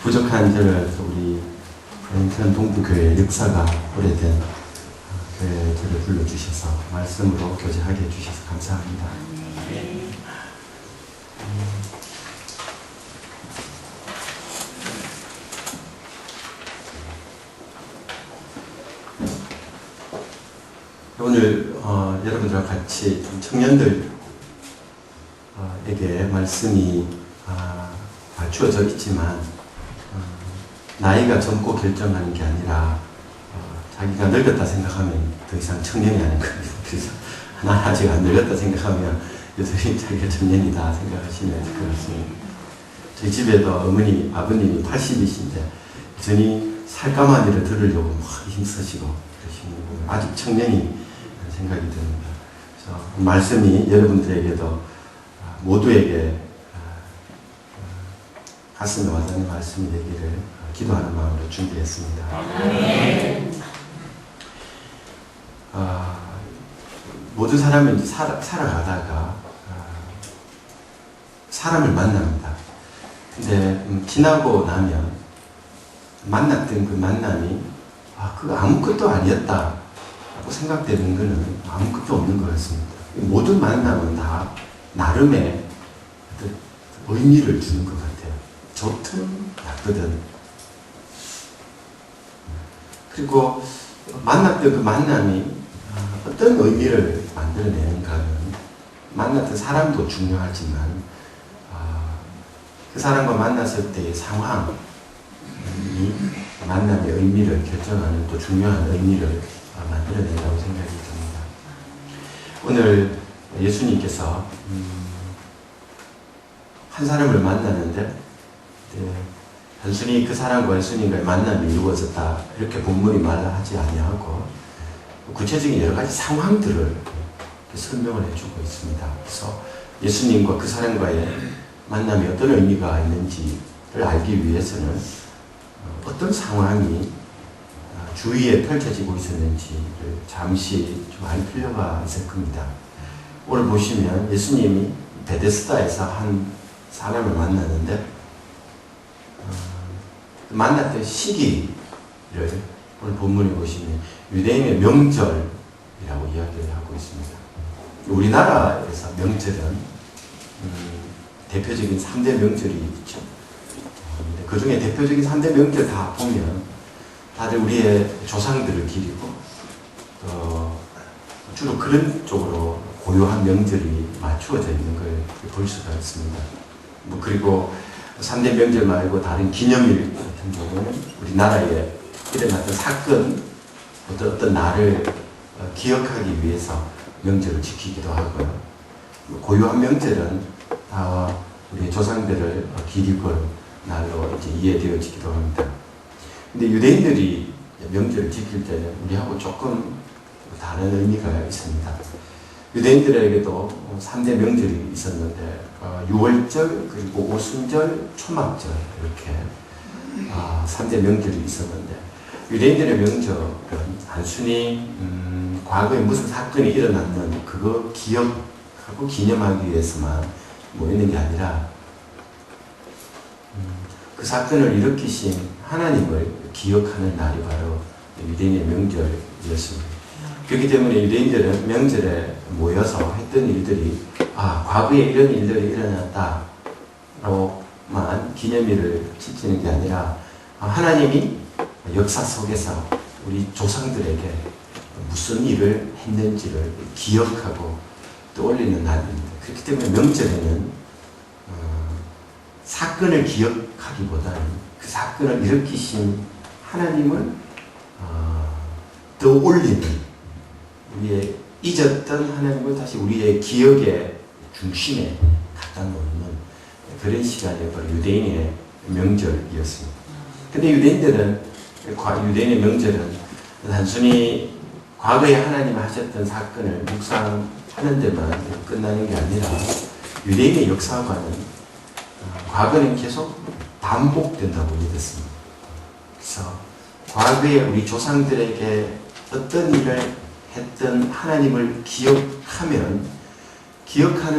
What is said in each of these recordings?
부족한 저를 우리 인천 동부교회 역사가 오래된 교회 저를 불러주셔서 말씀으로 교제하게 해주셔서 감사합니다. 오늘 여러분들과 같이 청년들에게 말씀이 주어져 있지만 나이가 젊고 결정하는 게 아니라 자기가 늙었다 생각하면 더 이상 청년이 아닌 거예요. 그래서 난 아직 안 늙었다 생각하면 여전히 자기가 청년이다 생각하시면 될 것 같습니다. 저희 집에도 어머니, 아버님이 80이신데 여전히 살까만 일을 들으려고 막 힘쓰시고 그러시는 거예요. 아직 청년이 생각이 듭니다. 그래서 말씀이 여러분들에게도 모두에게 가슴에 와닿는 말씀이 되기를 기도하는 마음으로 준비했습니다. 모든 사람은 살아가다가 사람을 만납니다. 근데 지나고 나면 만났던 그 만남이 그거 아무것도 아니었다 라고 생각되는 것은 아무것도 없는 것 같습니다. 모든 만남은 다 나름의 의미를 주는 것 같아요. 좋든 나쁘든. 그리고 만났던 그 만남이 어떤 의미를 만들어내는가는 만났던 사람도 중요하지만 그 사람과 만났을 때의 상황이 만남의 의미를 결정하는 또 중요한 의미를 만들어낸다고 생각이 듭니다. 오늘 예수님께서 한 사람을 만나는데 단순히 그 사람과 예수님과의 만남이 이루어졌다 이렇게 본문이 말하지 아니하고 구체적인 여러 가지 상황들을 설명을 해주고 있습니다. 그래서 예수님과 그 사람과의 만남이 어떤 의미가 있는지를 알기 위해서는 어떤 상황이 주위에 펼쳐지고 있었는지를 잠시 좀 알 필요가 있을 겁니다. 오늘 보시면 예수님이 베데스다에서 한 사람을 만나는데 만났던 시기를 오늘 본문에 보시면 유대인의 명절이라고 이야기를 하고 있습니다. 우리나라에서 명절은 대표적인 3대 명절이 있죠. 그 중에 대표적인 3대 명절 다 보면 다들 우리의 조상들을 기리고 주로 그런 쪽으로 고유한 명절이 맞추어져 있는 걸 볼 수가 있습니다. 그리고 3대 명절 말고 다른 기념일 같은 경우는 우리나라에 일어났던 사건, 어떤 날을 기억하기 위해서 명절을 지키기도 하고요. 고유한 명절은 다 우리 조상들을 기리고 날로 이제 이해되어지기도 합니다. 근데 유대인들이 명절을 지킬 때는 우리하고 조금 다른 의미가 있습니다. 유대인들에게도 3대 명절이 있었는데 유월절, 그리고 오순절, 초막절 이렇게 3대 명절이 있었는데 유대인들의 명절은 단순히 과거에 무슨 사건이 일어났는 그거 기억하고 기념하기 위해서만 모이는 게 아니라 그 사건을 일으키신 하나님을 기억하는 날이 바로 유대인의 명절이었습니다. 그렇기 때문에 유대인들은 명절에 모여서 했던 일들이 과거에 이런 일들이 일어났다로만 기념일을 지키는 게 아니라 하나님이 역사 속에서 우리 조상들에게 무슨 일을 했는지를 기억하고 떠올리는 날입니다. 그렇기 때문에 명절에는 사건을 기억하기보다는 그 사건을 일으키신 하나님을 떠올리는, 우리의 잊었던 하나님을 다시 우리의 기억의 중심에 갖다 놓는 그런 시간이 바로 유대인의 명절이었습니다. 근데 유대인의 명절은 단순히 과거에 하나님이 하셨던 사건을 묵상하는 데만 끝나는 게 아니라 유대인의 역사관은 과거는 계속 반복된다고 믿었습니다. 그래서 과거에 우리 조상들에게 어떤 일을 했던 하나님을 기억하는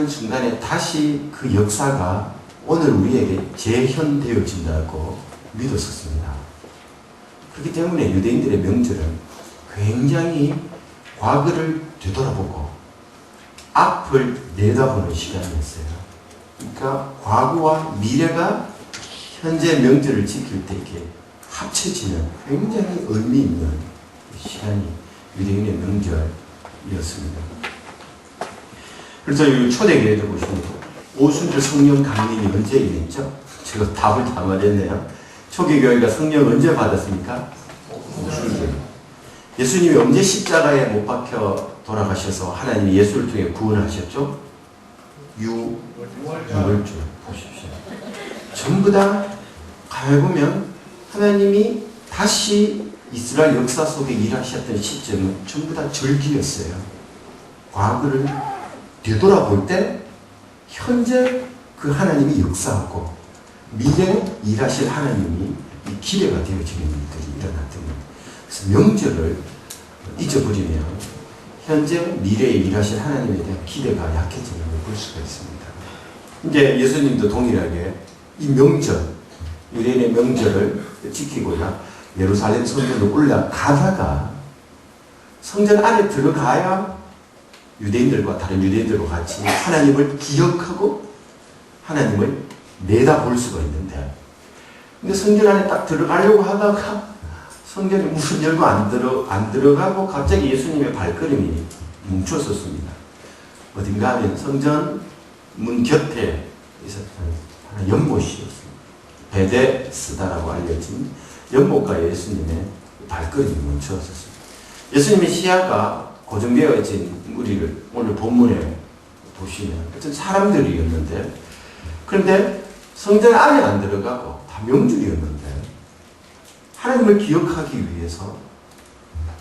순간에 다시 그 역사가 오늘 우리에게 재현되어진다고 믿었었습니다. 그렇기 때문에 유대인들의 명절은 굉장히 과거를 되돌아보고 앞을 내다보는 시간이었어요. 그러니까 과거와 미래가 현재 명절을 지킬 때 이렇게 합쳐지는 굉장히 의미 있는 시간이 유대인의 명절이었습니다. 그래서 이 초대교회도 보시면 오순절 성령 강림이 언제 있죠? 제가 답을 다 말했네요. 초기교회가 성령 언제 받았습니까? 오순절. 예수님이 언제 십자가에 못 박혀 돌아가셔서 하나님이 예수를 통해 구원하셨죠? 유월절 보십시오. 전부 다 가보면 하나님이 다시 이스라엘 역사 속에 일하셨던 시점은 전부 다 절기였어요. 과거를 되돌아볼 때 현재 그 하나님이 역사하고 미래에 일하실 하나님이 기대가 되어지는 일들이 일어났던 겁니다. 그래서 명절을 잊어버리면 현재 미래에 일하실 하나님에 대한 기대가 약해지는 걸 볼 수가 있습니다. 이제 예수님도 동일하게 이 명절, 유대인의 명절을 지키고자 예루살렘 성전으로 올라가다가 성전 안에 들어가야 유대인들과 다른 유대인들과 같이 하나님을 기억하고 하나님을 내다볼 수가 있는데, 근데 성전 안에 딱 들어가려고 하다가 성전에 문을 열고 안 들어가고 갑자기 예수님의 발걸음이 멈췄었습니다. 어딘가 하면 성전 문 곁에 있었던 연못이었습니다. 베데스다라고 알려진 연못가에 예수님의 발걸음이 멈추었습니다. 예수님의 시야가 고정되어진 우리를 오늘 본문에 보시면 어떤 사람들이었는데, 그런데 성전 안에 안 들어가고 다 명절이었는데 하나님을 기억하기 위해서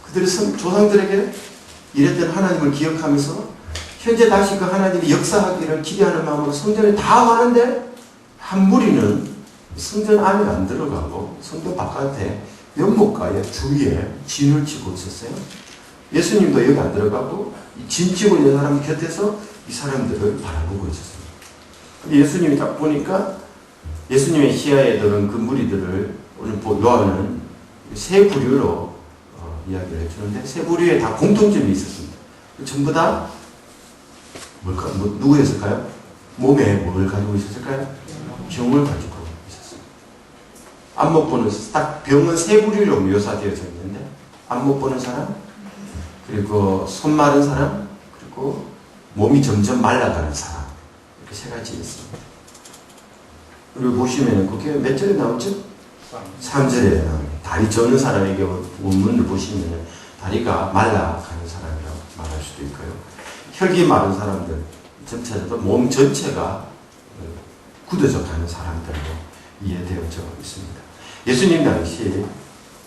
그들의 조상들에게 이랬던 하나님을 기억하면서 현재 다시 그 하나님이 역사하기를 기대하는 마음으로 성전에 다 가는데 한 무리는 성전 안에 안 들어가고 성전 바깥에 연못가에 주위에 진을 치고 있었어요. 예수님도 여기 안 들어가고 진 치고 있는 사람 곁에서 이 사람들을 바라보고 있었습니다. 근데 예수님이 딱 보니까 예수님의 시야에 들은 그 무리들을 오늘 요한은 세 부류로 이야기를 해주는데, 세 부류에 다 공통점이 있었습니다. 전부 다 뭘까? 누구였을까요? 몸에 뭘 가지고 있었을까요? 병을 가지고 있었습니다. 안 못 보는, 딱 병은 세 부류로 묘사되어져 있는데, 안 못 보는 사람, 그리고 손 마른 사람, 그리고 몸이 점점 말라가는 사람, 이렇게 세 가지 있습니다. 그리고 보시면 그게 몇 절에 나오죠? 3절에 다리 저는 사람에게 원문을 보시면 다리가 말라가는 사람이라고 말할 수도 있고요. 혈기 마른 사람들 전체도 몸 전체가 굳어져 가는 사람들로 이해되어져 있습니다. 예수님 당시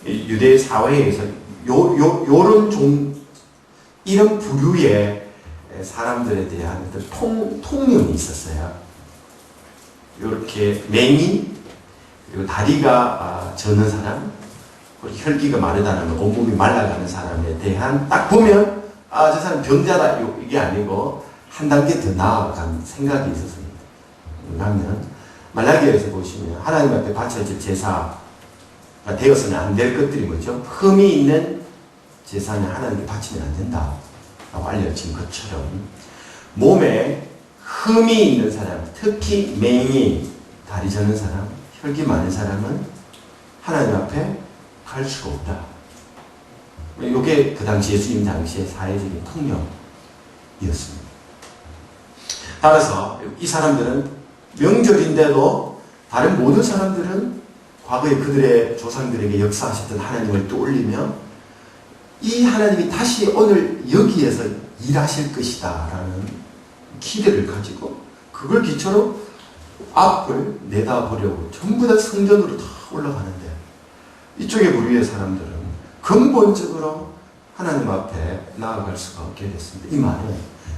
유대 사회에서 이런 부류의 사람들에 대한 통념이 있었어요. 이렇게 맹이, 그리고 다리가 저는 사람, 그리고 혈기가 마르다는 온몸이 말라가는 사람에 대한 딱 보면 저 사람 병자다 이게 아니고 한 단계 더 나아간 생각이 있었습니다. 왜냐하면 말라기에서 보시면 하나님 앞에 바쳐질 제사가 되어서는 안 될 것들이 뭐죠? 흠이 있는 제사는 하나님께 바치면 안 된다 라고 알려진 것처럼 몸에 흠이 있는 사람, 특히 맹이, 다리 저는 사람, 혈기 많은 사람은 하나님 앞에 갈 수가 없다. 이게 그 당시 예수님 당시의 사회적인 통념이었습니다. 따라서 이 사람들은 명절인데도 다른 모든 사람들은 과거에 그들의 조상들에게 역사하셨던 하나님을 떠올리며 이 하나님이 다시 오늘 여기에서 일하실 것이다 라는 기대를 가지고 그걸 기초로 앞을 내다보려고 전부 다 성전으로 다 올라가는데, 이쪽의 부류의 사람들은 근본적으로 하나님 앞에 나아갈 수가 없게 됐습니다. 이 말은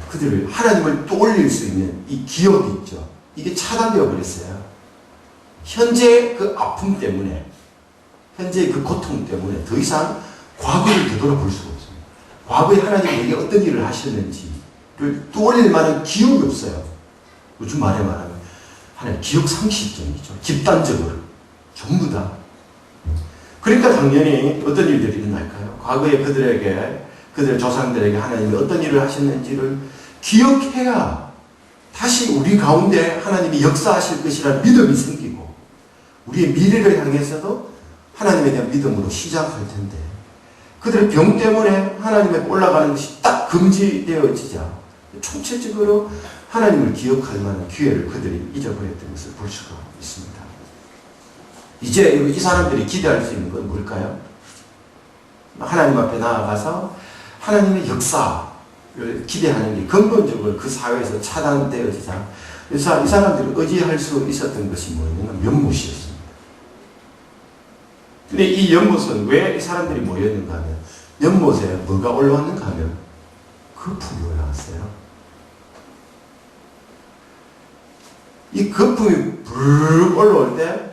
그들을 하나님을 떠올릴 수 있는 이 기억이 있죠. 이게 차단되어 버렸어요. 현재의 그 아픔 때문에, 현재의 그 고통 때문에 더 이상 과거를 되돌아볼 수가 없습니다. 과거에 하나님이 어떤 일을 하셨는지를 떠올릴 만한 기억이 없어요. 요즘 말에 말하면 하나님 기억 상실증이죠. 집단적으로 전부 다 그러니까 당연히 어떤 일들이 일어날까요? 과거에 그들의 조상들에게 하나님이 어떤 일을 하셨는지를 기억해야 다시 우리 가운데 하나님이 역사하실 것이라는 믿음이 생기고 우리의 미래를 향해서도 하나님에 대한 믿음으로 시작할 텐데 그들의 병 때문에 하나님에 올라가는 것이 딱 금지되어지자 총체적으로 하나님을 기억할 만한 기회를 그들이 잊어버렸던 것을 볼 수가 있습니다. 이제 이 사람들이 기대할 수 있는 건 뭘까요? 하나님 앞에 나아가서 하나님의 역사를 기대하는 게 근본적으로 그 사회에서 차단되어지자 이 사람들이 의지할 수 있었던 것이 뭐냐면 연못이었습니다. 근데 이 연못은 왜 이 사람들이 모였는가 하면 연못에 뭐가 올라왔는가 하면 거품이 올라왔어요. 이 거품이 불 올라올 때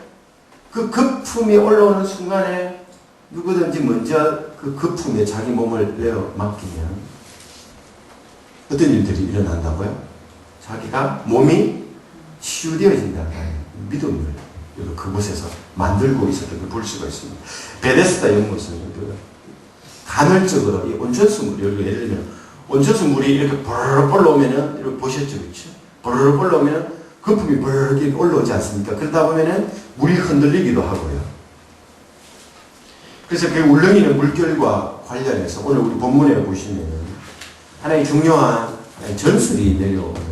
그 거품이 올라오는 순간에 누구든지 먼저 그 거품에 자기 몸을 내어 맡기면 어떤 일들이 일어난다고요? 자기가 몸이 치유되어진다는 믿음을 그곳에서 만들고 있었던 걸 볼 수가 있습니다. 베데스다 연못은 간헐적으로 이 온천수 물이 예를 들면 온천수 물이 이렇게 버르르 올라오면은 이렇게 보셨죠, 그렇죠? 버르르 올라오면은 거품이 벌게 올라오지 않습니까? 그러다 보면은 물이 흔들리기도 하고요. 그래서 그 울렁이는 물결과 관련해서 오늘 우리 본문에 보시면은 하나의 중요한 전술이 내려오는데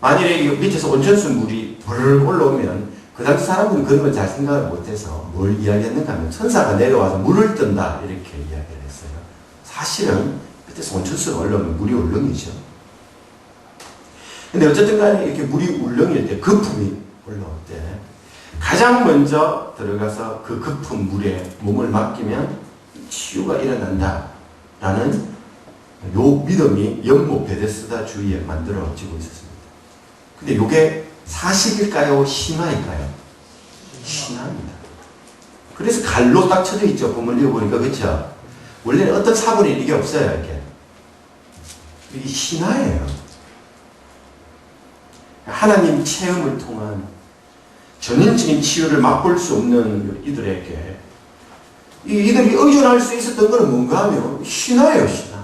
만일에 밑에서 온천수 물이 벌 올라오면 그 당시 사람들은 그런 걸 잘 생각을 못해서 뭘 이야기했는가 하면 천사가 내려와서 물을 뜬다 이렇게 이야기를 했어요. 사실은 밑에서 온천수가 올라오면 물이 울렁이죠. 근데 어쨌든 간에 이렇게 물이 울렁일 때 거품이 올라올 때 가장 먼저 들어가서 그 거품 물에 몸을 맡기면 치유가 일어난다라는 요 믿음이 연못 베데스다 주위에 만들어지고 있었습니다. 근데 이게 사실일까요? 신화일까요? 신화입니다. 그래서 갈로 딱 쳐져 있죠. 본문 읽어보니까 그렇죠? 원래는 어떤 사본이 이게 없어요. 이렇게. 이게 신화예요. 하나님 체험을 통한 전인적인 치유를 맛볼 수 없는 이들에게 이들이 의존할 수 있었던 것은 뭔가 하면 신화예요. 신화.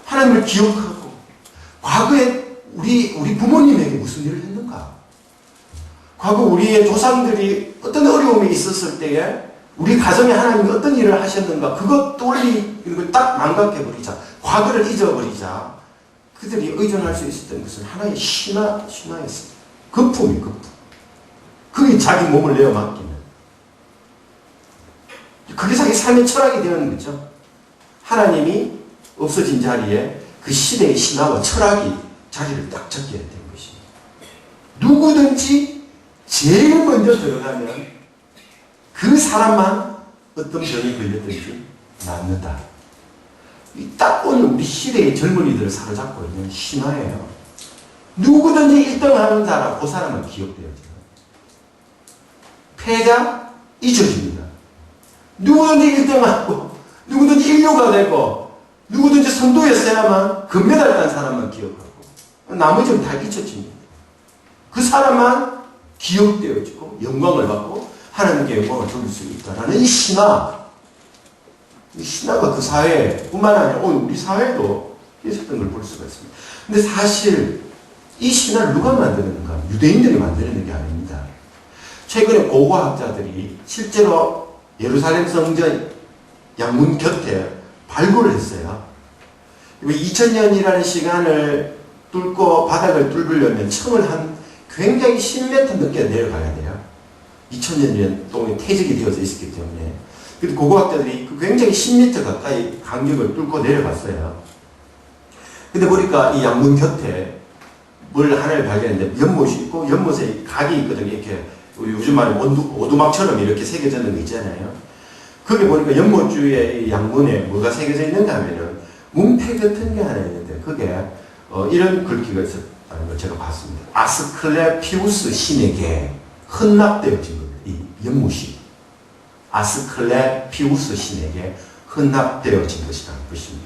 하나님을 기억하고 과거에 우리 부모님에게 무슨 일을 했는가? 과거 우리의 조상들이 어떤 어려움이 있었을 때에 우리 가정에 하나님이 어떤 일을 하셨는가? 그것 떠올리는 걸 딱 망각해버리자. 과거를 잊어버리자. 그들이 의존할 수 있었던 것은 하나의 신화였습니다. 거품이 거품. 그게 자기 몸을 내어 맡기면. 그게 자기 삶의 철학이 되는 거죠. 하나님이 없어진 자리에 그 시대의 신화와 철학이 자리를 딱 잡게 된 것입니다. 누구든지 제일 먼저 들어가면 그 사람만 어떤 병이 걸렸든지 낫는다. 딱 오늘 우리 시대의 젊은이들을 사로잡고 있는 신화예요. 누구든지 1등 하는 사람, 그 사람은 기억되어져요. 패자 잊혀집니다. 누구든지 1등하고 누구든지 1류가 되고 누구든지 선두였어야만 금메달 딴 사람만 기억하고 나머지는 다 잊혀집니다. 그 사람만 기억되어지고 영광을 받고 하나님께 영광을 돌릴 수 있다라는 이 신화. 이 신화가 그 사회뿐만 아니라 오늘 우리 사회도 있었던 걸 볼 수가 있습니다. 근데 사실 이 신화를 누가 만드는가? 유대인들이 만드는 게 아닙니다. 최근에 고고학자들이 실제로 예루살렘 성전 양문 곁에 발굴을 했어요. 2000년이라는 시간을 뚫고 바닥을 뚫으려면 층을 한 굉장히 10m 넘게 내려가야 돼요. 2000년 동안 퇴직이 되어져 있었기 때문에. 그래서 고고학자들이 굉장히 10m 가까이 간격을 뚫고 내려갔어요. 근데 보니까 이 양문 곁에 뭘 하나를 발견했는데 연못이 있고 연못에 각이 있거든요. 이렇게 요즘 말에 오두막처럼 이렇게 새겨져 있는 거 있잖아요. 거기 보니까 연못 주위에 양문에 뭐가 새겨져 있는가 하면은 문패 같은 게 하나 있는데 그게 이런 글귀가 있었다는 걸 제가 봤습니다. 아스클레피우스 신에게 헌납되어진 겁니다. 이 연못이 아스클레피우스 신에게 헌납되어진 것이라는 것입니다.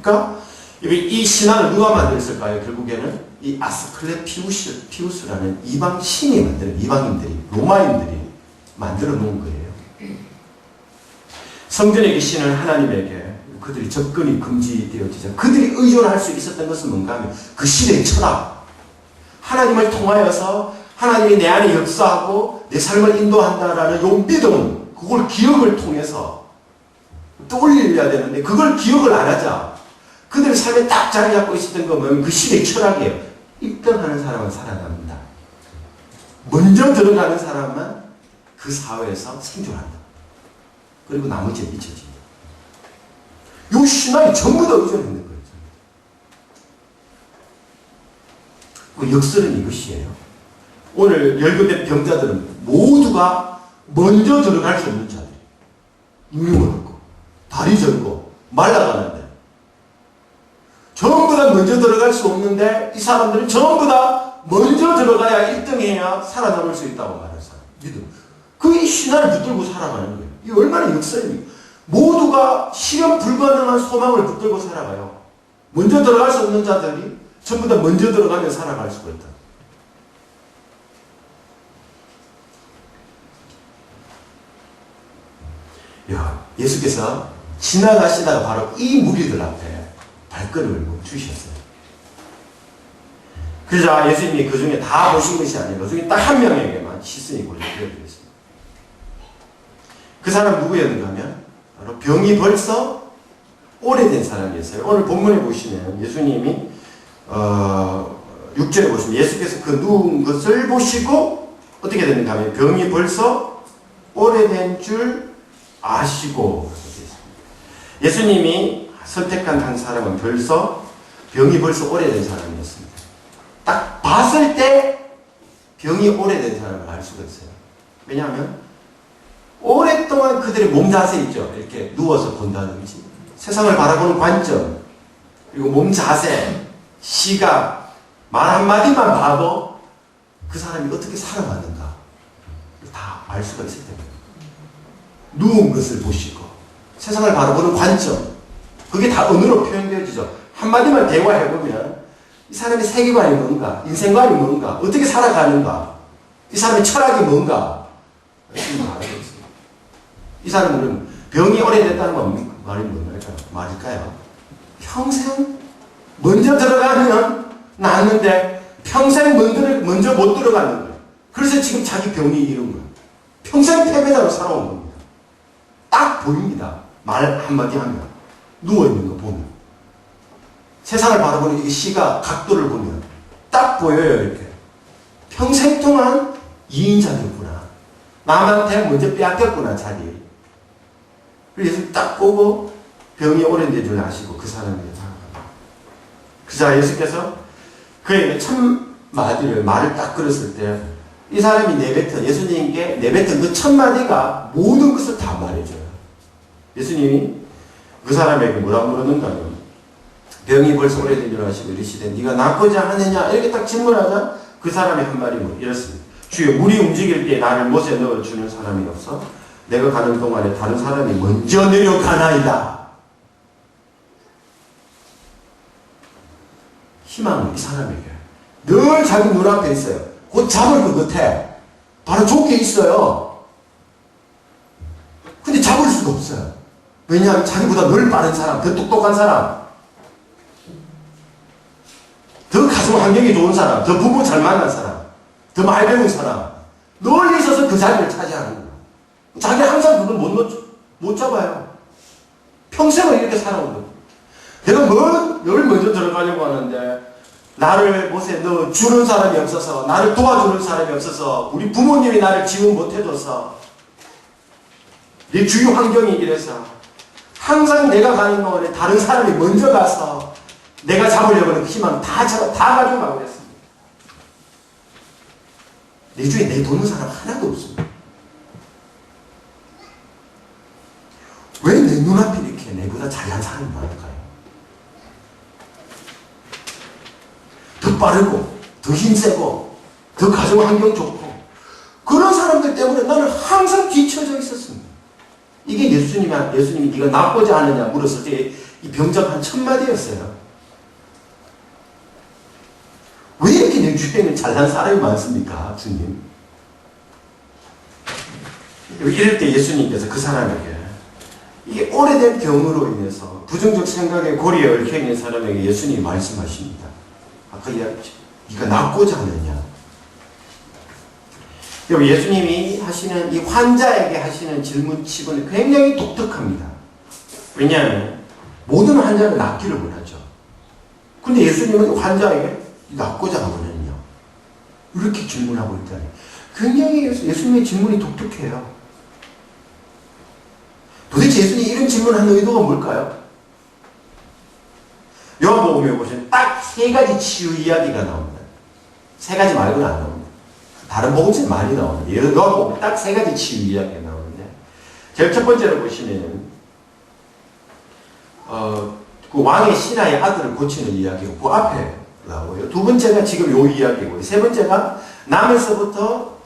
그러니까 이 신화를 누가 만들었을까요? 결국에는 이 아스클레피우스라는 이방 신이 만드는 이방인들이 로마인들이 만들어 놓은 거예요. 성전의 귀신은 하나님에게 그들이 접근이 금지되어지자 그들이 의존할 수 있었던 것은 뭔가 하면 그 시대의 철학, 하나님을 통하여서 하나님이 내 안에 역사하고 내 삶을 인도한다라는 요 믿음, 그걸 기억을 통해서 떠올려야 되는데 그걸 기억을 안 하자 그들의 삶에 딱 자리 잡고 있었던 거 보면 그 시대의 철학이에요. 1등 하는 사람은 살아납니다. 먼저 들어가는 사람은 그 사회에서 생존한다. 그리고 나머지에 미쳐진다. 이 신앙이 전부 다 의존했는 거예요. 그 역설은 이것이에요. 오늘 열거된 병자들은 모두가 먼저 들어갈 수 없는 자들이에요. 눈이 멀었고 다리 절고 말라가는데 전부 다 먼저 들어갈 수 없는데 이 사람들은 전부 다 먼저 들어가야 1등 해야 살아남을 수 있다고 말하는 사람. 믿음. 그 신화를 붙들고 살아가는 거예요. 이게 얼마나 역설입니까? 모두가 실현 불가능한 소망을 붙들고 살아가요. 먼저 들어갈 수 없는 자들이 전부 다 먼저 들어가면 살아갈 수가 있다. 야, 예수께서 지나가시다가 바로 이 무리들 앞에 발걸음을 멈추셨어요. 그러자 예수님이 그 중에 다 보신 것이 아니라 그 중에 딱 한 명에게만 시선이 고정되어드렸습니다. 그 사람 누구였는가 하면 바로 병이 벌써 오래된 사람이었어요. 오늘 본문에 보시면 예수님이 6절에 보시면 예수께서 그 누운 것을 보시고 어떻게 되는가 하면 병이 벌써 오래된 줄 아시고 예수님이 선택한 한 사람은 병이 벌써 오래된 사람이었습니다. 딱 봤을 때 병이 오래된 사람을 알 수가 있어요. 왜냐하면 오랫동안 그들의 몸 자세 있죠. 이렇게 누워서 본다든지 세상을 바라보는 관점 그리고 몸 자세, 시각, 말 한마디만 봐도 그 사람이 어떻게 살아왔는가 다 알 수가 있을 때입니다. 누운 것을 보시고 세상을 바라보는 관점 그게 다 언어로 표현되어지죠. 한마디만 대화해보면 이 사람의 세계관이 뭔가 인생관이 뭔가 어떻게 살아가는가 이 사람의 철학이 뭔가 열심히 알아보겠습니다. 이 사람은 병이 오래됐다는 건 말이 맞을까요? 평생 먼저 들어가면 낫는데 평생 먼저 못 들어가는 거예요. 그래서 지금 자기 병이 이런 거예요. 평생 패배자로 살아온 겁니다. 딱 보입니다. 말 한마디 하면 누워있는 거 보면 세상을 바라보는 이 시각 각도를 보면 딱 보여요. 이렇게 평생 동안 이인자였구나. 남한테 먼저 빼앗겼구나 자기. 그래서 딱 보고 병이 오래된 줄 아시고 그 사람에게 다가갑니다. 그자 예수께서 그에게 천 마디를 말을 딱 걸었을 때 이 사람이 예수님께 내뱉은 그 천 마디가 모든 것을 다 말해줘요. 예수님이 그 사람에게 뭐라고 물었는가 하면 병이 벌써 오래된 줄 아시고 이르시되 네가 낫고자 하느냐 이렇게 딱 질문하자 그 사람이 한 말이 이렇습니다. 주여 물이 움직일 때 나를 못에 넣어주는 사람이 없어 내가 가는 동안에 다른 사람이 먼저 내려가나이다. 희망은 이 사람에게 늘 자기 눈앞에 있어요. 곧 잡을 것 같아. 바로 좋게 있어요. 근데 잡을 수가 없어요. 왜냐하면 자기보다 늘 빠른 사람, 더 똑똑한 사람, 더 가정 환경이 좋은 사람, 더 부모 잘 만난 사람, 더 많이 배운 사람 널리 있어서 그 자리를 차지하는 거예요. 자기 항상 그걸 못 잡아요. 평생을 이렇게 살아온 거예요. 내가 늘 먼저 들어가려고 하는데 나를 못에 넣어주는 사람이 없어서 나를 도와주는 사람이 없어서 우리 부모님이 나를 지원 못해줘서 내 주위 환경이 이래서 항상 내가 가는 동안에 다른 사람이 먼저 가서 내가 잡으려고 하는 희망 다 가져가고 그랬습니다. 내 주위에 내 도는 사람 하나도 없습니다. 왜 내 눈앞에 이렇게 내보다 잘난 사람이 많을까요? 더 빠르고 더 힘세고 더 가정 환경 좋고 그런 사람들 때문에 나는 항상 뒤처져 있었습니다. 이게 예수님이 네가 낫고자 하느냐 물었을 때 이 병자가 한 1000마디였어요. 왜 이렇게 내 주변에 잘난 사람이 많습니까, 주님? 이럴 때 예수님께서 그 사람에게 이게 오래된 병으로 인해서 부정적 생각에 고리에 얽혀 있는 사람에게 예수님이 말씀하십니다. 아까 이야기했죠. 네가 낫고자 하느냐. 여러분, 예수님이 하시는 이 환자에게 하시는 질문치고는 굉장히 독특합니다. 왜냐하면 모든 환자는 낫기를 원하죠. 근데 예수님은 환자에게 낫고자 하느냐 이렇게 질문하고 있다니 굉장히 예수님의 질문이 독특해요. 도대체 예수님이 이런 질문하는 의도가 뭘까요? 요한복음에 보시면 딱 세 가지 치유 이야기가 나옵니다. 세 가지 말고는 안 나옵니다. 다른 복음서에 많이 나옵니다. 요한복음에 딱 세 가지 치유 이야기가 나오는데 제일 첫 번째로 보시면은 그 왕의 신하의 아들을 고치는 이야기고 그 앞에 나오고요. 두 번째가 지금 요 이야기고요. 세 번째가 나면서부터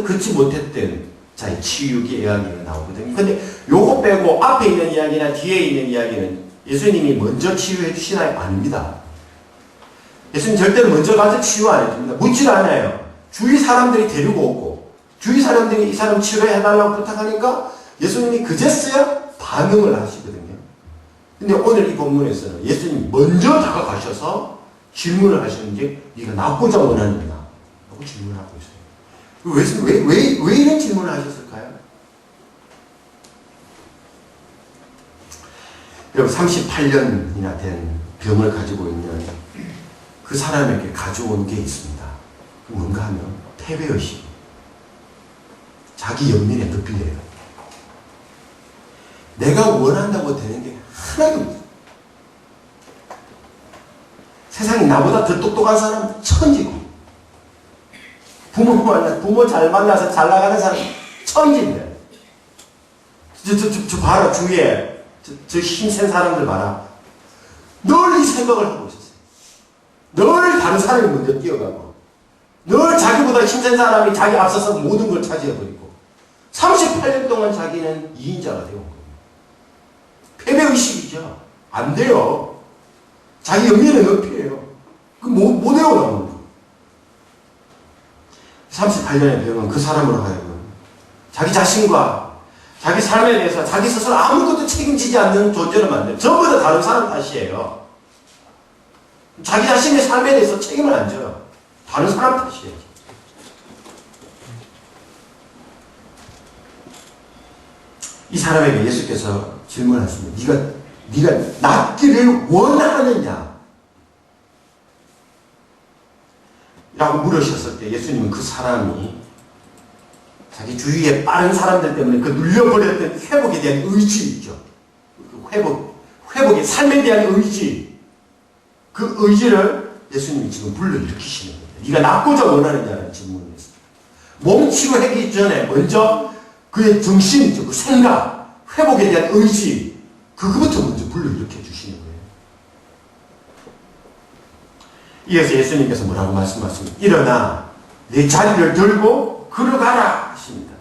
걷지 못했던 자의 치유기 이야기가 나오거든요. 근데 요거 빼고 앞에 있는 이야기나 뒤에 있는 이야기는 예수님이 먼저 치유해 주시나요? 아닙니다. 예수님 절대로 먼저 가서 치유 안 해줍니다. 묻지도 않아요. 주위 사람들이 데리고 오고 주위 사람들이 이 사람 치료해달라고 부탁하니까 예수님이 그제서야 반응을 하시거든요. 근데 오늘 이 본문에서는 예수님이 먼저 다가가셔서 질문을 하시는 게 네가 낫고자 원하느냐 라고 질문을 하고 있어요. 왜 이런 질문을 하셨을까요? 여러분 38년이나 된 병을 가지고 있는 그 사람에게 가져온 게 있습니다. 뭔가 하면 패배의식, 자기 연민에 늪이래요. 내가 원한다고 되는 게 하나도 없어요. 세상에 나보다 더 똑똑한 사람 천지고 부모 잘 만나서 잘 나가는 사람 천지인데 저 봐라 주위에 저 힘센 사람들 봐라. 늘 이 생각을 하고 있었어요. 늘 다른 사람이 먼저 뛰어가고 늘 자기보다 힘센 사람이 자기 앞서서 모든 걸 차지해버리고 38년 동안 자기는 2인자가 되고 패배의식이죠. 안 돼요. 자기 연민의 높이에요. 못 외워나오는 거. 38년의 병은 그 사람으로 하여금 자기 자신과 자기 삶에 대해서 자기 스스로 아무것도 책임지지 않는 존재를 만들어요. 전부 다 다른 사람 탓이에요. 자기 자신의 삶에 대해서 책임을 안 져요. 다른 사람 탓이에요. 이 사람에게 예수께서 질문하십니다. 네가 낫기를 원하느냐? 라고 물으셨을 때 예수님은 그 사람이 자기 주위에 빠른 사람들 때문에 그 눌려버렸던 회복에 대한 의지 있죠. 회복의 삶에 대한 의지. 그 의지를 예수님이 지금 불러일으키시는 거예요. 네가 낫고자 원하느냐는 질문을 했습니다. 몸 치료하기 전에 먼저 그의 정신이죠. 그 생각, 회복에 대한 의지, 그거부터 먼저 불러일으켜 주시는 거예요. 이어서 예수님께서 뭐라고 말씀하십니까? 일어나 내 자리를 들고 걸어가라 하십니다.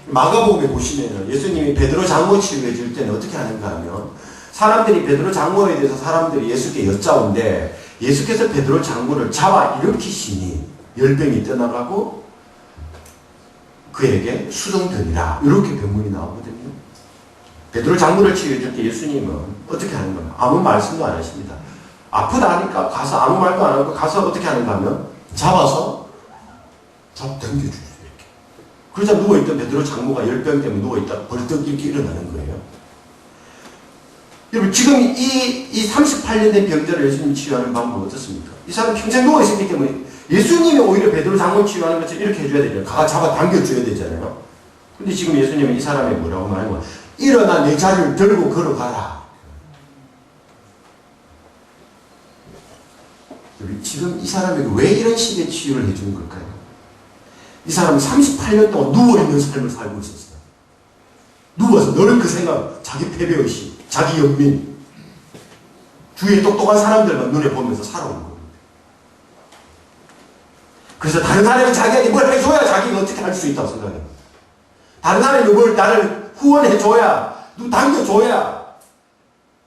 마가복음에 보시면 예수님이 베드로 장모 치유해 줄 때는 어떻게 하는가 하면 사람들이 베드로 장모에 대해서 사람들이 예수께 여짜온데 예수께서 베드로 장모를 잡아 일으키시니 열병이 떠나가고 그에게 수정되리라 이렇게 병문이 나오거든요. 베드로 장모를 치유해 줄 때 예수님은 어떻게 하는가? 아무 말씀도 안 하십니다. 아프다 하니까 가서 아무 말도 안 하고 가서 어떻게 하는가 하면 잡아서 당겨주세요. 이렇게. 그러자 누워있던 베드로 장모가 열병 때문에 누워있다 벌떡 이렇게 일어나는 거예요. 여러분 지금 이 38년 된 병자를 예수님 치유하는 방법은 어떻습니까? 이 사람 평생 누워있었기 때문에 예수님이 오히려 베드로 장모 치유하는 것을 이렇게 해줘야 되잖아요. 가가 잡아 당겨줘야 되잖아요. 근데 지금 예수님은 이 사람이 뭐라고 말하는 거야? 일어나 내 자리를 들고 걸어가라. 지금 이 사람에게 왜 이런 식의 치유를 해주는 걸까요? 이 사람은 38년 동안 누워있는 삶을 살고 있었어요. 누워서 늘 그 생각, 자기 패배의식, 자기 연민, 주위에 똑똑한 사람들만 눈에 보면서 살아온 겁니다. 그래서 다른 사람이 자기한테 뭘 해줘야 자기가 어떻게 할 수 있다고 생각해요. 다른 사람이 뭘 나를 후원해줘야, 누구 당겨줘야,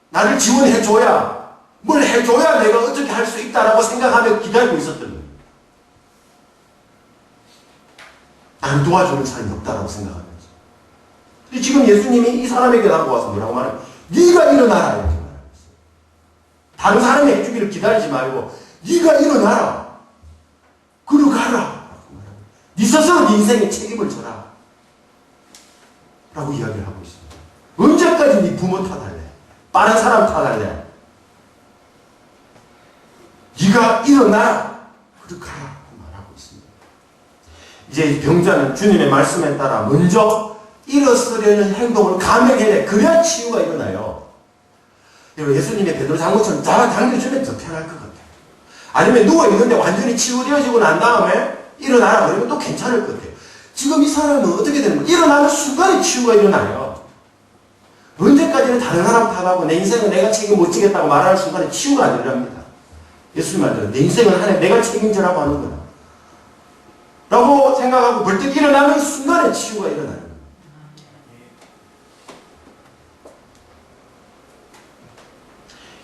나를 지원해줘야, 뭘 해줘야 내가 어떻게 할 수 있다라고 생각하며 기다리고 있었던 거예요. 나를 도와주는 사람이 없다라고 생각하는 거죠. 근데 지금 예수님이 이 사람에게 다가와서 뭐라고 말해요? 네가 일어나라 이렇게 말하는 거죠. 다른 사람이 해주기를 기다리지 말고 네가 일어나라. 그로 가라. 네 스스로 네 인생에 책임을 져라. 라고 이야기를 하고 있습니다. 언제까지 네 부모 탓할래? 빠른 사람 탓할래? 네가 일어나라. 그로 가라. 말하고 있습니다. 이제 병자는 주님의 말씀에 따라 먼저 일어서려는 행동을 감행해야 돼. 그래야 치유가 일어나요. 예수님의 베드로 장모처럼 당겨주면 더 편할 것 같아요. 아니면 누워있는데 완전히 치유되어지고 난 다음에 일어나라 그러면 또 괜찮을 것 같아요. 지금 이 사람은 어떻게 되는 거예요? 일어나는 순간에 치유가 일어나요. 언제까지는 다른 사람 탓하고 내 인생은 내가 책임 못 지겠다고 말하는 순간에 치유가 안 일어납니다. 예수님 말대로 내 인생은 하나님 내가 책임져라고 하는 거야. 라고 생각하고 벌떡 일어나는 순간에 치유가 일어나요.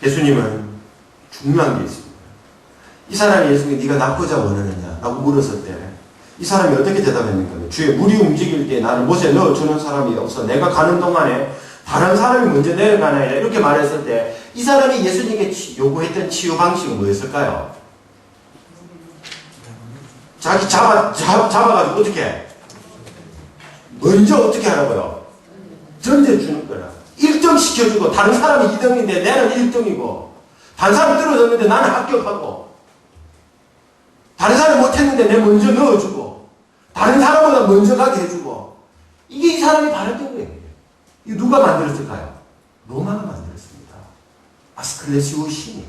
예수님은 중요한 게 있습니다. 이 사람이 예수님이 네가 낫고자 원하느냐 라고 물었을 때 이 사람이 어떻게 대답했는가? 주의 물이 움직일 때 나를 못에 넣어주는 사람이 없어. 내가 가는 동안에 다른 사람이 먼저 내려가나야 이렇게 말했을 때 이 사람이 예수님에게 요구했던 치유 방식은 뭐였을까요? 자기 잡아가지고 어떻게 해? 먼저 어떻게 하라고요? 던져주는 거라. 1등 시켜주고 다른 사람이 2등인데 나는 1등이고 다른 사람이 떨어졌는데 나는 합격하고 다른 사람이 못했는데 내가 먼저 넣어주고 다른 사람보다 먼저 가게 해주고 이게 이 사람이 바랬던 거예요. 이거 누가 만들었을까요? 로마가 만들었습니다. 아스클레시오 신이.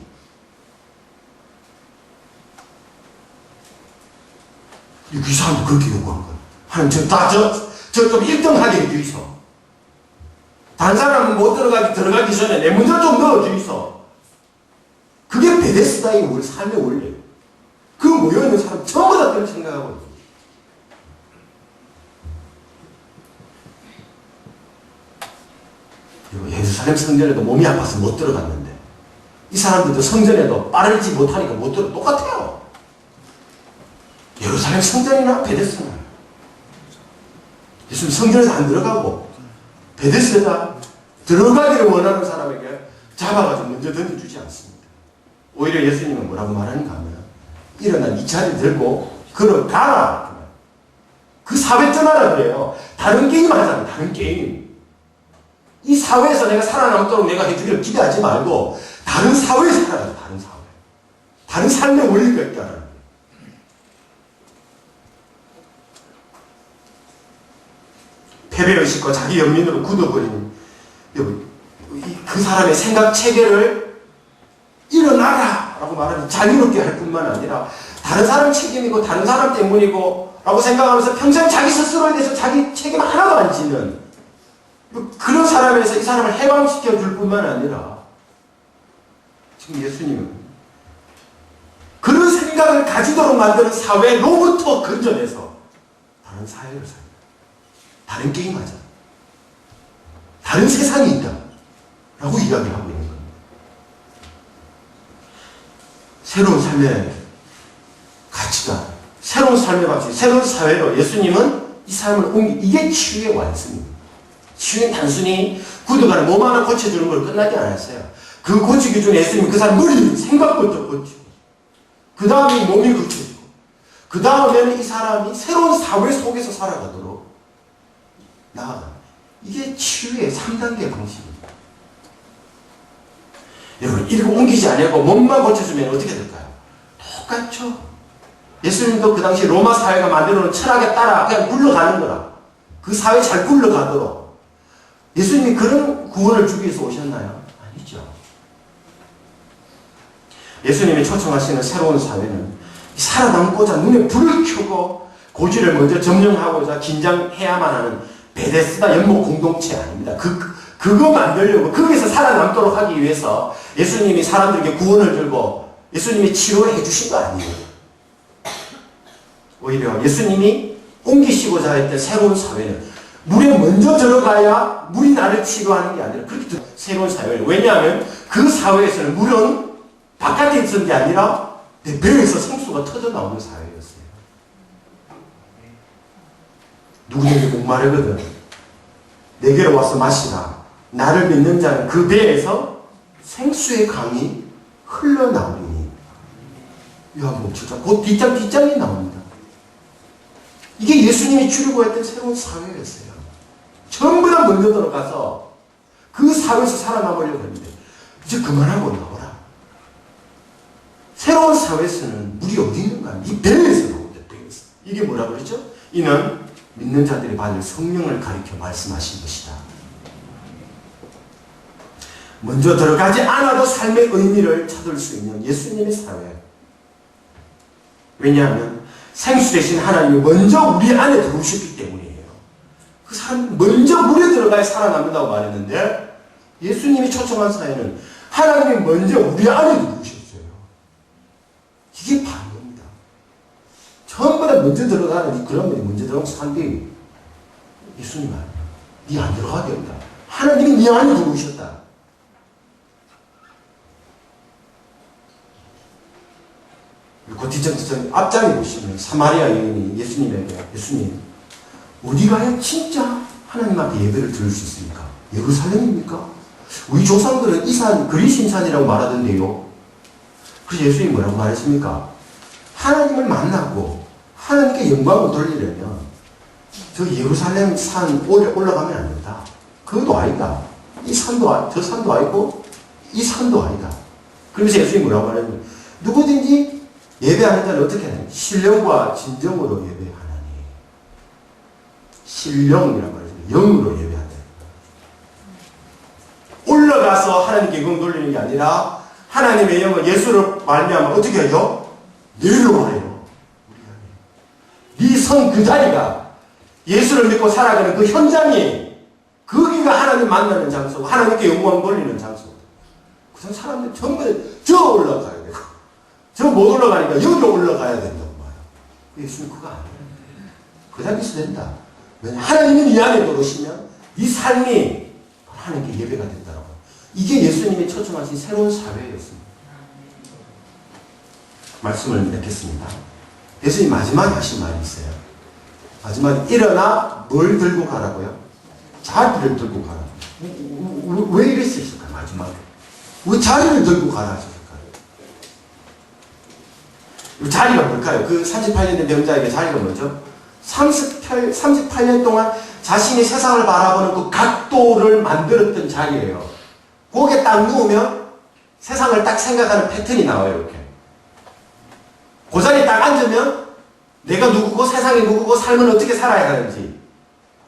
이 사람도 그렇게 요구한 거예요. 하나님 저 좀 1등 하게 해주이소. 다른 사람은 못 들어가기 전에 내 먼저 좀 넣어주이소. 그게 베데스다의 우리 삶의 원리예요. 그 모여있는 사람 전부 다 그렇게 생각하고 있어요. 그리고 예루살렘 성전에도 몸이 아파서 못 들어갔는데 이 사람들도 성전에도 빠르지 못하니까 못 들어 똑같아요. 예루살렘 성전이나 베데스다나 예수님 성전에서 안 들어가고 베데스다 들어가기를 원하는 사람에게 잡아가지고 먼저 던져주지 않습니다. 오히려 예수님은 뭐라고 말하는가 하면 일어나 네 자리 들고 걸어가라. 그 사회 떠나라 그래요. 다른 게임 하잖아요. 다른 게임. 이 사회에서 내가 살아남도록 내가 해주기를 기대하지 말고 다른 사회에 살아라. 다른 사회. 다른 삶의 원리가 있다는 거예요. 패배의식과 자기 연민으로 굳어버리는 그 사람의 생각 체계를 일어나라 라고 말하면 자유롭게 할 뿐만 아니라 다른 사람 책임이고 다른 사람 때문이고 라고 생각하면서 평생 자기 스스로에 대해서 자기 책임 하나도 안 지는 그런 사람에서 이 사람을 해방시켜 줄 뿐만 아니라 지금 예수님은 그런 생각을 가지도록 만드는 사회로부터 건져내서 다른 사회를 삽니다. 다른 게임하자. 다른 세상이 있다. 라고 이야기를 하고 있는 겁니다. 새로운 삶의 가치관, 새로운 삶의 방식, 새로운 사회로 예수님은 이 삶을 이게 치유의 완성입니다. 치유는 단순히 굳어가는 몸 하나 고쳐주는 걸 끝나지 않았어요. 그 고치기 전에 예수님은 그 사람 머리, 생각부터 고치고, 그 다음에 몸이 고쳐지고, 그 다음에는 이 사람이 새로운 사회 속에서 살아가도록 나아가. 이게 치유의 3단계 방식입니다. 여러분, 이렇게 옮기지 않고 몸만 고쳐주면 어떻게 될까요? 똑같죠. 예수님도 그 당시 로마 사회가 만들어놓은 철학에 따라 그냥 굴러가는 거라. 그 사회 잘 굴러가도록. 예수님이 그런 구원을 주기 위해서 오셨나요? 아니죠. 예수님이 초청하시는 새로운 사회는 살아남고자 눈에 불을 켜고 고지를 먼저 점령하고자 긴장해야만 하는 베데스다 연못 공동체 아닙니다. 그거 만들려고 거기서 살아남도록 하기 위해서 예수님이 사람들에게 구원을 들고 예수님이 치료해 주신 거 아니에요. 오히려 예수님이 옮기시고자 했던 새로운 사회는 물에 먼저 들어가야 물이 나를 치료하는 게 아니라 그렇게 새로운 사회예요. 왜냐하면 그 사회에서는 물은 바깥에 있었던 게 아니라 내 배에서 생수가 터져 나오는 사회였어요. 누구든지 목마르거든 내게로 와서 마시라. 나를 믿는 자는 그 배에서 생수의 강이 흘러나오리니. 요한복음 7장 곧 뒷장에 나옵니다. 이게 예수님이 주려고 했던 새로운 사회였어요. 전부 다 먼저 들어가서 그 사회에서 살아남으려고 했는데 이제 그만하고 나오라. 새로운 사회에서는 물이 어디 있는가? 이 배에서 나온다. 배에서. 이게 뭐라고 그러죠? 이는 믿는 자들이 받을 성령을 가리켜 말씀하신 것이다. 먼저 들어가지 않아도 삶의 의미를 찾을 수 있는 예수님의 사회. 왜냐하면 생수 대신 하나님이 먼저 우리 안에 들어오셨기 때문이에요. 그 사람 먼저 물에 들어가야 살아남는다고 말했는데 예수님이 초청한 사회는 하나님이 먼저 우리 안에 들어오셨어요. 이게 반응입니다. 전부 다 먼저 들어가는 그러면 먼저 들어가는 사람들이 예수님 말, 네 안 들어가게 한다. 하나님이 네 안에 들어오셨다. 그 뒷장 앞장에 보시면 사마리아 여인이 예수님에게 예수님 어디 가야 진짜 하나님 앞에 예배를 드릴 수 있습니까? 예루살렘입니까? 우리 조상들은 이 산 그리심 산이라고 말하던데요. 그래서 예수님이 뭐라고 말했습니까? 하나님을 만나고 하나님께 영광을 돌리려면 저 예루살렘 산 올라가면 안 된다. 그것도 아니다. 이 산도 저 산도 아니고 이 산도 아니다. 그러면서 예수님이 뭐라고 말했냐면 누구든지 예배하는 자는 어떻게 하냐? 신령과 진정으로 예배하나니. 신령이란 말이죠. 영으로 예배한다. 올라가서 하나님께 영광 돌리는 게 아니라 하나님의 영은 예수를 말미암아 어떻게 하죠? 내려와요. 네 선 그 자리가 예수를 믿고 살아가는 그 현장이 거기가 하나님 만나는 장소고 하나님께 영광 돌리는 장소고 그 사람들 전부 저 올라가야 되고 저 못 올라가니까 여기 올라가야 된다고 말이에요. 예수님 그거 아니에요. 그 자리에서 된다. 왜냐하면 하나님이 이 안에 들어오시면 이 삶이 하나님께 예배가 된다고. 이게 예수님이 초청하신 새로운 사회였습니다. 말씀을 맺겠습니다. 예수님 마지막에 하신 말이 있어요. 마지막에 일어나 뭘 들고 가라고요? 자리를 들고 가라. 왜 이랬을까요? 마지막에. 왜 자리를 들고 가라 하셨을까요? 자리가 뭘까요? 그 38년 된 병자에게 자리가 뭐죠? 38년 동안 자신이 세상을 바라보는 그 각도를 만들었던 자리예요. 거기에 딱 누우면 세상을 딱 생각하는 패턴이 나와요. 이렇게. 그 자리에 딱 앉으면 내가 누구고 세상이 누구고 삶은 어떻게 살아야 하는지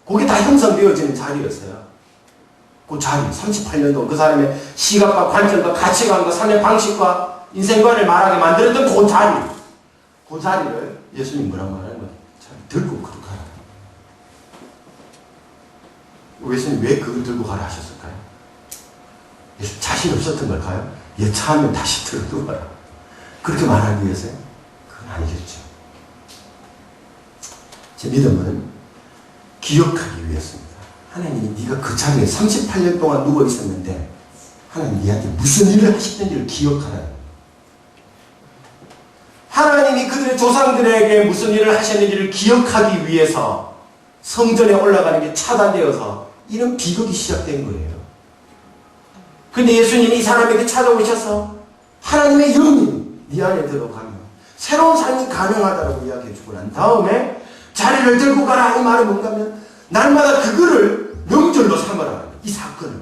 그게 다 형성되어지는 자리였어요. 그 자리, 38년 동안 그 사람의 시각과 관점과 가치관과 삶의 방식과 인생관을 말하게 만들었던 그 자리. 그 자리를 예수님 뭐라고 말하는 거예요? 들고 그로 가라. 예수님 왜 그걸 들고 가라 하셨을까요? 예수 자신 없었던 걸까요? 여차하면 다시 들고 가라. 그렇게 말하기 위해서요? 그건 아니겠죠. 제 믿음은 기억하기 위해서입니다. 하나님이 네가 그 자리에 38년 동안 누워 있었는데 하나님 네한테 무슨 일을 하셨는지를 기억하라. 하나님이 그들의 조상들에게 무슨 일을 하셨는지를 기억하기 위해서 성전에 올라가는 게 차단되어서 이런 비극이 시작된 거예요. 그런데 예수님이 이 사람에게 찾아오셔서 하나님의 영이 네 안에 들어가면 새로운 삶이 가능하다고 이야기해 주고 난 다음에 자리를 들고 가라 이 말은 뭔가 하면 날마다 그거를 명절로 삼으라. 이 사건을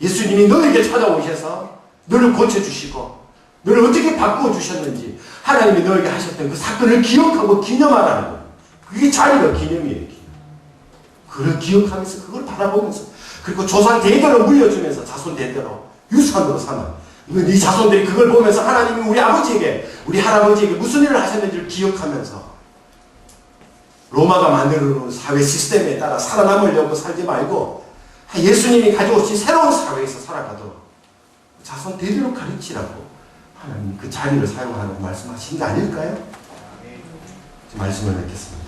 예수님이 너에게 찾아오셔서 너를 고쳐주시고 너를 어떻게 바꾸어주셨는지 하나님이 너에게 하셨던 그 사건을 기억하고 기념하라는 거예요. 그게 자리가 기념이에요. 기념. 그걸 기억하면서 그걸 바라보면서 그리고 조상 대대로 물려주면서 자손 대대로 유산으로 삼아. 네 자손들이 그걸 보면서 하나님이 우리 아버지에게 우리 할아버지에게 무슨 일을 하셨는지를 기억하면서 로마가 만들어놓은 사회 시스템에 따라 살아남으려고 살지 말고 예수님이 가져오신 새로운 사회에서 살아가도록 자손 대대로 가르치라고 하나님 그 자리를 사용하라고 말씀하신 게 아닐까요? 말씀을 맺겠습니다.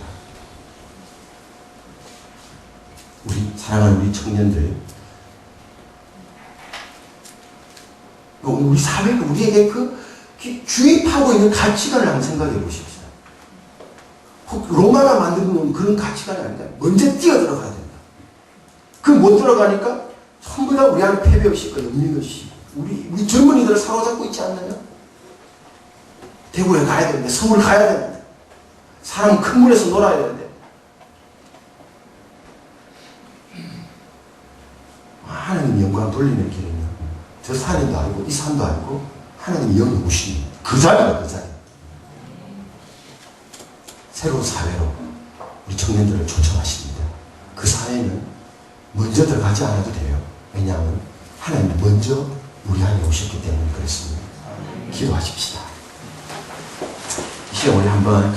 우리 사랑하는 우리 청년들, 우리 사회가 우리에게 그 주입하고 있는 가치관을 한번 생각해 보십시오. 로마가 만들어 놓은 그런 가치관이 아니다. 먼저 뛰어들어가야 된다. 그 못 들어가니까 전부 다 우리 안에 패배의식, 연민의식. 우리 젊은이들을 사로잡고 있지 않느냐? 대구에 가야 되는데, 서울 가야 되는데, 사람은 큰 물에서 놀아야 되는데. 하나님 영광 돌리는 길은요, 저 산도 아니고 이 산도 아니고 하나님이 영이 오시니 그 자리다, 그 자리. 새로운 사회로 우리 청년들을 초청하십니다. 그 사회는 먼저 들어가지 않아도 돼요. 왜냐하면 하나님이 먼저 우리 안에 오셨기 때문에 그렇습니다. 기도하십시다. 이 시간 우리 한번